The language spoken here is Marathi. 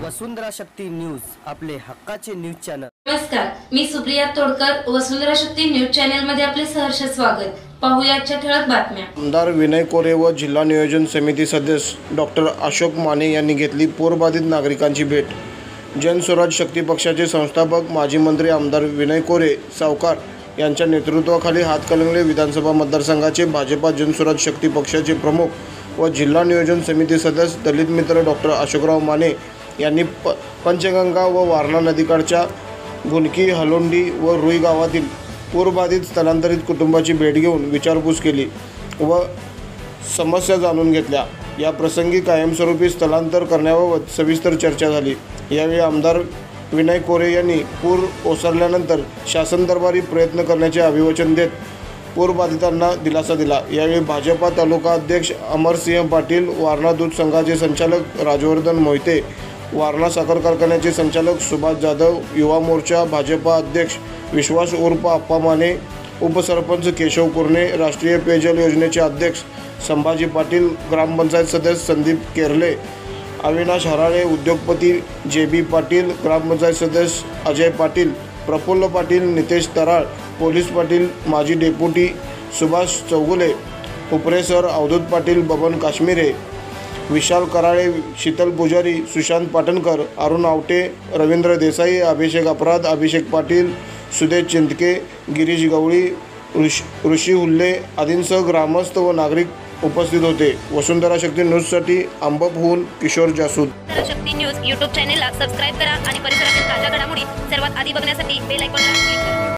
वसुंधरा शक्ती न्यूज, आपले हक्काचे न्यूज चॅनल। नमस्कार, मी सुप्रिया तोडकर, वसुंधरा शक्ती न्यूज चॅनल मध्ये आपले सहर्ष स्वागत। पाहूया आजच्या ठळक बातम्या। आमदार विनय कोरे व जिल्हा नियोजन समिती सदस्य डॉक्टर अशोक माने यांनी घेतली पूरबाधित नागरिकांची भेट। जनस्वराज शक्ती पक्षाचे संस्थापक माजी मंत्री आमदार विनय कोरे सावकार यांच्या नेतृत्वाखाली हातकणंगले विधानसभा मतदारसंघाचे भाजपा जनस्वराज शक्ती पक्षाचे प्रमुख व जिल्हा नियोजन समिती सदस्य दलित मित्र डॉक्टर अशोकराव माने यांनी पंचगंगा व वारणा नदीकाठच्या गुणकी, हलोंडी व रुई गावातील पूरबाधित स्थलांतरित कुटुंबाची भेट घेऊन विचारपूस केली व समस्या जाणून घेतल्या। या प्रसंगी कायमस्वरूपी स्थलांतर करण्याबाबत सविस्तर चर्चा झाली। यावेळी आमदार विनय कोरे यांनी पूर ओसरल्यानंतर शासन दरबारी प्रयत्न करण्याचे अभिवचन देत पूरबाधितांना दिलासा दिला। यावेळी भाजपा तालुका अध्यक्ष अमरसिंह पाटील, वारणा दूध संघाचे संचालक राजवर्धन मोहिते, वारणा साखर कारखान्याचे संचालक सुभाष जाधव, युवा मोर्चा भाजपा अध्यक्ष विश्वास उर्फ आप्पा माने, उपसरपंच केशव कुर्णे, राष्ट्रीय पेयजल योजनेचे अध्यक्ष संभाजी पाटील, ग्रामपंचायत सदस्य संदीप केरले, अविनाश हराळे, उद्योगपती जे.बी. पाटील, ग्रामपंचायत सदस्य अजय पाटील, प्रफुल्ल पाटील, नितेश तराळ, पोलीस पाटील, माजी डेप्युटी सुभाष चौगुले, उपरे सर, अवधूत पाटील, बबन काश्मीरे, विशाल कराळे, शीतल पुजारी, सुशांत पाटणकर, अरुण आवटे, रवींद्र देसाई, अभिषेक अपराध, अभिषेक पाटील, सुदेश चिंतके, गिरीश गवळी, ऋषी हुल्ले आदींसह ग्रामस्थ व नागरिक उपस्थित होते। वसुंधरा शक्ती न्यूजसाठी अंबपहून किशोर जासूद। वसुंधरा शक्ती न्यूज यूट्यूब चॅनेलला सबस्क्राइब करा आणि परिसरातील ताज्या घडामोडी सर्वात आधी बघण्यासाठी बेल आयकॉनला क्लिक करा।